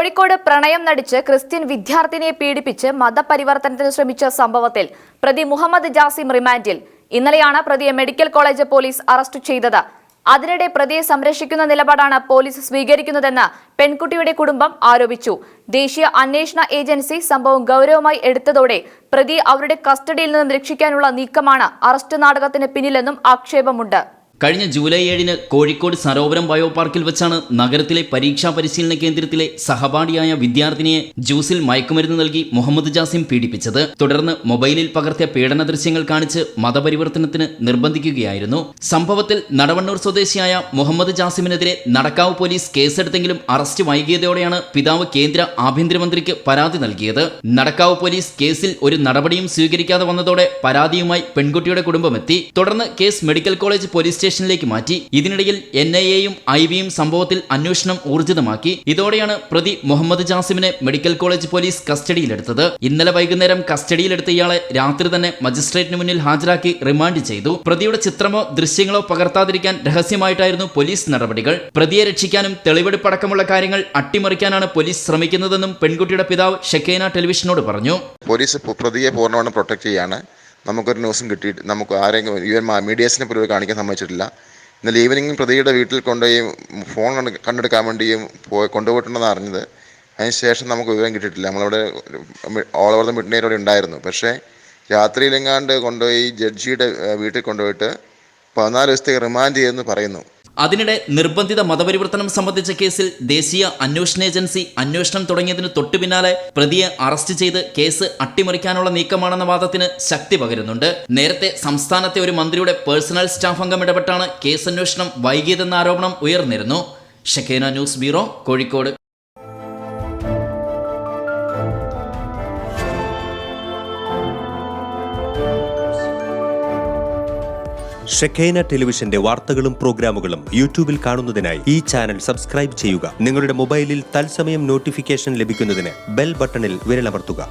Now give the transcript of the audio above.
കോഴിക്കോട് പ്രണയം നടിച്ച് ക്രിസ്ത്യൻ വിദ്യാർത്ഥിനിയെ പീഡിപ്പിച്ച് മതപരിവർത്തനത്തിന് ശ്രമിച്ച സംഭവത്തിൽ പ്രതി മുഹമ്മദ് ജാസിം റിമാൻഡിൽ. ഇന്നലെയാണ് പ്രതിയെ മെഡിക്കൽ കോളേജ് പോലീസ് അറസ്റ്റ് ചെയ്തത്. അതിനിടെ പ്രതിയെ സംരക്ഷിക്കുന്ന നിലപാടാണ് പോലീസ് സ്വീകരിക്കുന്നതെന്ന് പെൺകുട്ടിയുടെ കുടുംബം ആരോപിച്ചു. ദേശീയ അന്വേഷണ ഏജൻസി സംഭവം ഗൌരവമായി എടുത്തതോടെ പ്രതിയെ അവരുടെ കസ്റ്റഡിയിൽ നിന്ന് രക്ഷിക്കാനുള്ള നീക്കമാണ് അറസ്റ്റ് നാടകത്തിന് പിന്നിലെന്നും ആക്ഷേപമുണ്ട്. കഴിഞ്ഞ ജൂലൈ 7-ന് കോഴിക്കോട് സരോവരം ബയോ പാർക്കിൽ വെച്ചാണ് നഗരത്തിലെ പരീക്ഷാ പരിശീലന കേന്ദ്രത്തിലെ സഹപാഠിയായ വിദ്യാർത്ഥിനിയെ ജ്യൂസിൽ മയക്കുമരുന്ന് നൽകി മുഹമ്മദ് ജാസിം പീഡിപ്പിച്ചത്. തുടർന്ന് മൊബൈലിൽ പകർത്തിയ പീഡന ദൃശ്യങ്ങൾ കാണിച്ച് മതപരിവർത്തനത്തിന് നിർബന്ധിക്കുകയായിരുന്നു. സംഭവത്തിൽ നടവണ്ണൂർ സ്വദേശിയായ മുഹമ്മദ് ജാസിമിനെതിരെ നടക്കാവ് പോലീസ് കേസെടുത്തെങ്കിലും അറസ്റ്റ് വൈകിയതോടെയാണ് പിതാവ് കേന്ദ്ര ആഭ്യന്തരമന്ത്രിക്ക് പരാതി നൽകിയത്. നടക്കാവ് പോലീസ് കേസിൽ ഒരു നടപടിയും സ്വീകരിക്കാതെ വന്നതോടെ പരാതിയുമായി പെൺകുട്ടിയുടെ കുടുംബമെത്തി. തുടർന്ന് കേസ് മെഡിക്കൽ കോളേജ് പോലീസ് സ്റ്റേഷനിലേക്ക് മാറ്റി. ഇതിനിടയിൽ NIA-യും IB-യും സംഭവത്തിൽ അന്വേഷണം ഊർജിതമാക്കി. ഇതോടെയാണ് പ്രതി മുഹമ്മദ് ജാസിമിനെ മെഡിക്കൽ കോളേജ് പോലീസ് കസ്റ്റഡിയിലെടുത്തത്. ഇന്നലെ വൈകുന്നേരം കസ്റ്റഡിയിലെടുത്ത ഇയാളെ രാത്രി തന്നെ മജിസ്ട്രേറ്റിന് മുന്നിൽ ഹാജരാക്കി റിമാൻഡ് ചെയ്തു. പ്രതിയുടെ ചിത്രമോ ദൃശ്യങ്ങളോ പകർത്താതിരിക്കാൻ രഹസ്യമായിട്ടായിരുന്നു പോലീസ് നടപടികൾ. പ്രതിയെ രക്ഷിക്കാനും തെളിവെടുപ്പടക്കമുള്ള കാര്യങ്ങൾ അട്ടിമറിക്കാനാണ് പോലീസ് ശ്രമിക്കുന്നതെന്നും പെൺകുട്ടിയുടെ പിതാവ് ഷെക്കേന ടെലിവിഷനോട് പറഞ്ഞു. പോലീസ് പ്രതിയെ പൂർണ്ണമായും പ്രൊട്ടക്ട് ചെയ്യാണ്. നമുക്കൊരു ന്യൂസും കിട്ടിയിട്ട് നമുക്ക് ആരെങ്കിലും ഈവൻ മീഡിയസിനെ പോലും കാണിക്കാൻ സമ്മതിച്ചിട്ടില്ല. ഇന്നലെ ഈവനിങ് പ്രതിയുടെ വീട്ടിൽ കൊണ്ടുപോയി ഫോൺ കണ്ടെടുക്കാൻ വേണ്ടിയും കൊണ്ടുപോയിട്ടുണ്ടെന്ന് അറിഞ്ഞത്. അതിനുശേഷം നമുക്ക് വിവരം കിട്ടിയിട്ടില്ല. നമ്മളവിടെ all over the mid night അവിടെ ഉണ്ടായിരുന്നു. പക്ഷേ രാത്രിയിലെങ്ങാണ്ട് കൊണ്ടുപോയി ജഡ്ജിയുടെ വീട്ടിൽ കൊണ്ടുപോയിട്ട് 14 ദിവസത്തേക്ക് റിമാൻഡ് ചെയ്തെന്ന് പറയുന്നു. അതിനിടെ നിർബന്ധിത മതപരിവർത്തനം സംബന്ധിച്ച കേസിൽ ദേശീയ അന്വേഷണ ഏജൻസി അന്വേഷണം തുടങ്ങിയതിനു തൊട്ടു പിന്നാലെ പ്രതിയെ അറസ്റ്റ് ചെയ്ത് കേസ് അട്ടിമറിക്കാനുള്ള നീക്കമാണെന്ന വാദത്തിന് ശക്തി പകരുന്നുണ്ട്. നേരത്തെ സംസ്ഥാനത്തെ ഒരു മന്ത്രിയുടെ പേഴ്സണൽ സ്റ്റാഫ് അംഗം ഇടപെട്ടാണ് കേസ് അന്വേഷണം വൈകിയതെന്ന ആരോപണം ഉയർന്നിരുന്നു. ഷെക്കേന ന്യൂസ് ബ്യൂറോ, കോഴിക്കോട്. ഷെക്കേന ടെലിവിഷന്റെ വാർത്തകളും പ്രോഗ്രാമുകളും യൂട്യൂബിൽ കാണുന്നതിനായി ഈ ചാനൽ സബ്സ്ക്രൈബ് ചെയ്യുക. നിങ്ങളുടെ മൊബൈലിൽ തത്സമയം നോട്ടിഫിക്കേഷൻ ലഭിക്കുന്നതിന് ബെൽ ബട്ടണിൽ വിരലമർത്തുക.